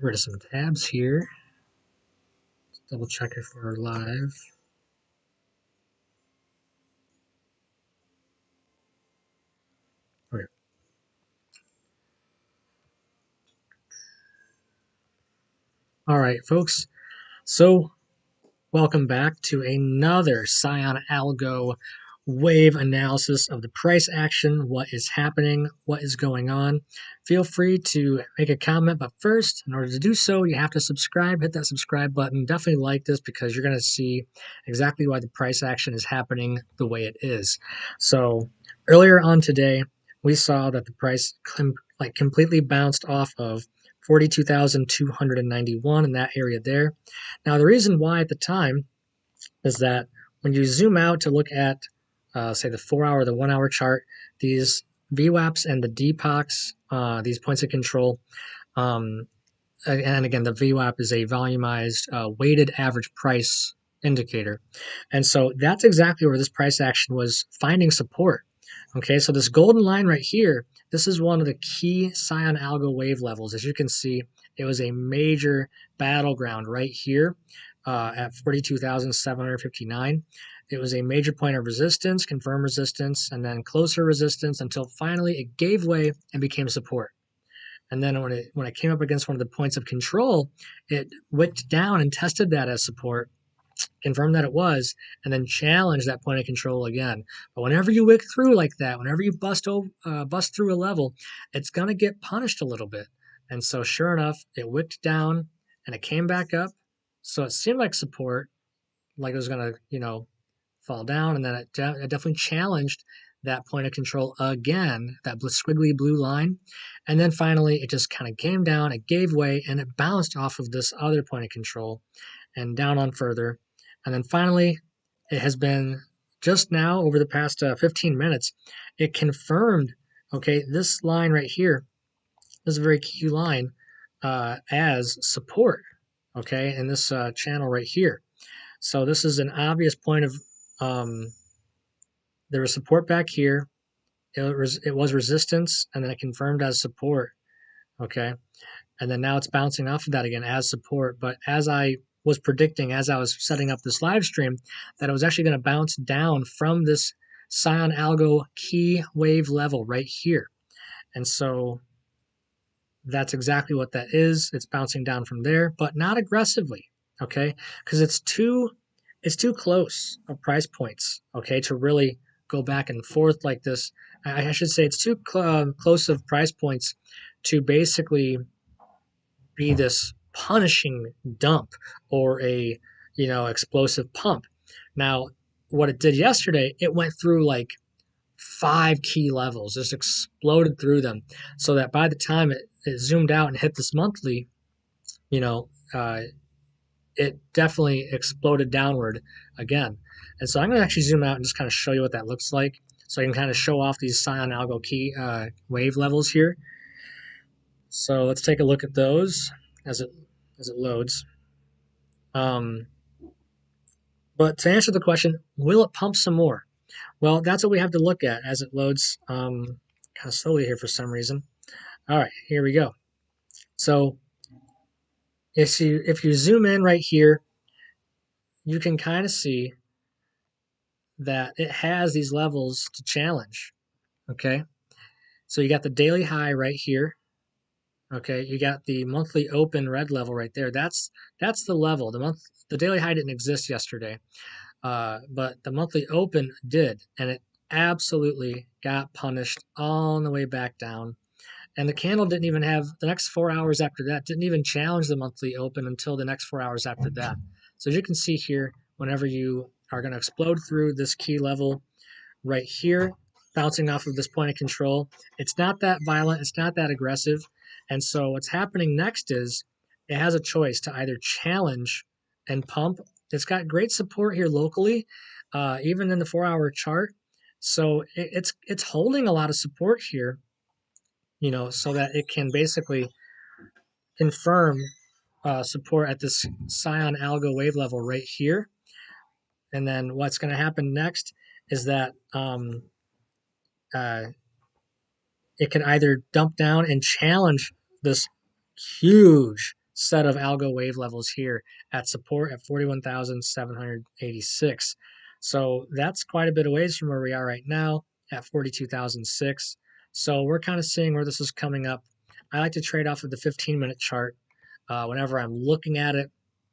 rid of some tabs here. Let's double check if we're live. Okay. All right, folks. So welcome back to another Scion Algo wave analysis of the price action, what is happening, what is going on. Feel free to make a comment, but first, in order to do so, you have to subscribe, hit that subscribe button. Definitely like this because you're going to see exactly why the price action is happening the way it is. So earlier on today, we saw that the price completely bounced off of 42,291 in that area there. Now, the reason why at the time is that when you zoom out to look at, say, the 4-hour, the 1-hour chart, these VWAPs and the DPOCs, these points of control, and again, the VWAP is a volumized weighted average price indicator. And so that's exactly where this price action was finding support. Okay, so this golden line right here, this is one of the key Scion Algo wave levels. As you can see, it was a major battleground right here at 42,759. It was a major point of resistance, confirmed resistance, and then closer resistance until finally it gave way and became support. And then when it came up against one of the points of control, it wicked down and tested that as support, confirmed that it was, and then challenge that point of control again. But whenever you wick through like that, whenever you bust through a level, it's going to get punished a little bit. And so sure enough, it wicked down and it came back up. So it seemed like support, like it was going to, fall down. And then it definitely challenged that point of control again, that squiggly blue line. And then finally, it just kind of came down, it gave way, and it bounced off of this other point of control and down on further. And then finally, it has been just now over the past 15 minutes, it confirmed, okay, this line right here, this is a very key line as support, okay, in this channel right here. So this is an obvious point of, there was support back here. It was resistance, and then it confirmed as support, okay? And then now it's bouncing off of that again as support. But as I was predicting, as I was setting up this live stream, that it was actually going to bounce down from this Scion Algo key wave level right here. And so that's exactly what that is. It's bouncing down from there, but not aggressively, okay? Because it's too close of price points, okay, to really go back and forth like this. I should say it's too close of price points to basically be this punishing dump or a explosive pump. Now, what it did yesterday, it went through like 5 key levels, just exploded through them, so that by the time it zoomed out and hit this monthly, it definitely exploded downward again. And so I'm going to actually zoom out and just kind of show you what that looks like, so I can kind of show off these Scion Algo key wave levels here. So let's take a look at those as it loads. But to answer the question, will it pump some more? Well, that's what we have to look at as it loads kind of slowly here for some reason. All right, here we go. So if you zoom in right here, you can kind of see that it has these levels to challenge. Okay, so you got the daily high right here. Okay, you got the monthly open red level right there. That's the level. The daily high didn't exist yesterday, but the monthly open did, and it absolutely got punished all the way back down. And the candle didn't even have the next 4 hours after that, didn't even challenge the monthly open until the next 4 hours after that. So as you can see here, whenever you are going to explode through this key level right here, bouncing off of this point of control, it's not that violent, it's not that aggressive. And so what's happening next is it has a choice to either challenge and pump. It's got great support here locally, even in the 4-hour chart. So it's holding a lot of support here, so that it can basically confirm support at this Scion Algo wave level right here. And then what's going to happen next is that it can either dump down and challenge this huge set of algo wave levels here at support at 41,786. So that's quite a bit of ways from where we are right now at 42,006. So we're kind of seeing where this is coming up. I like to trade off of the 15-minute chart whenever I'm looking at it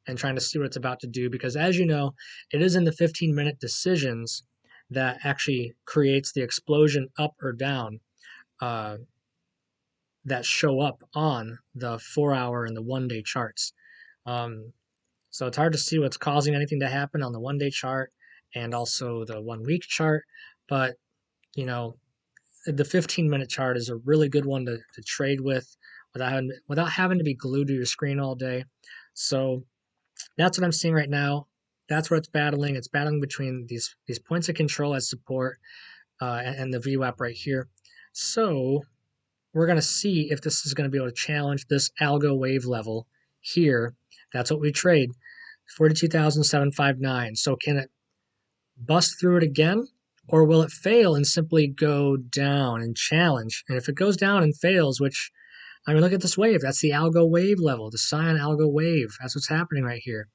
and trying to see what it's about to do, because as you know, it is in the 15-minute decisions that actually creates the explosion up or down uh, that show up on the 4-hour and the 1-day charts. Um, so it's hard to see what's causing anything to happen on the 1-day chart and also the 1-week chart. But, you know, the 15-minute chart is a really good one to trade with without having to be glued to your screen all day. So that's what I'm seeing right now. That's where it's battling. It's battling between these points of control as support and the VWAP right here. So we're going to see if this is going to be able to challenge this algo wave level here. That's what we trade, 42,759. So can it bust through it again, or will it fail and simply go down and challenge? And if it goes down and fails, which, I mean, look at this wave. That's the algo wave level, the cyan algo wave. That's what's happening right here.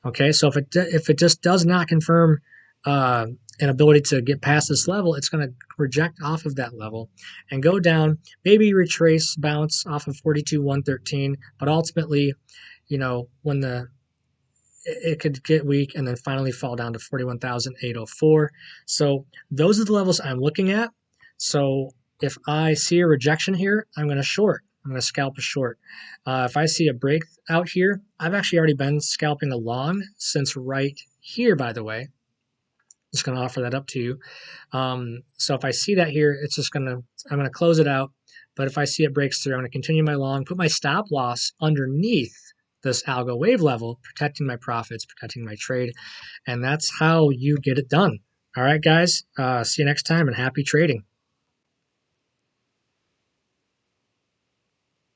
Okay, so if it just does not confirm an ability to get past this level, it's going to reject off of that level and go down, maybe retrace, bounce off of 42,113, but ultimately, you know, when it could get weak and then finally fall down to 41,804. So those are the levels I'm looking at. So if I see a rejection here, I'm going to short. I'm going to scalp a short. If I see a break out here, I've actually already been scalping a long since right here, by the way. Just going to offer that up to you. So if I see that here, I'm going to close it out. But if I see it breaks through, I'm going to continue my long, put my stop loss underneath this algo wave level, protecting my profits, protecting my trade. And that's how you get it done. All right, guys. See you next time and happy trading.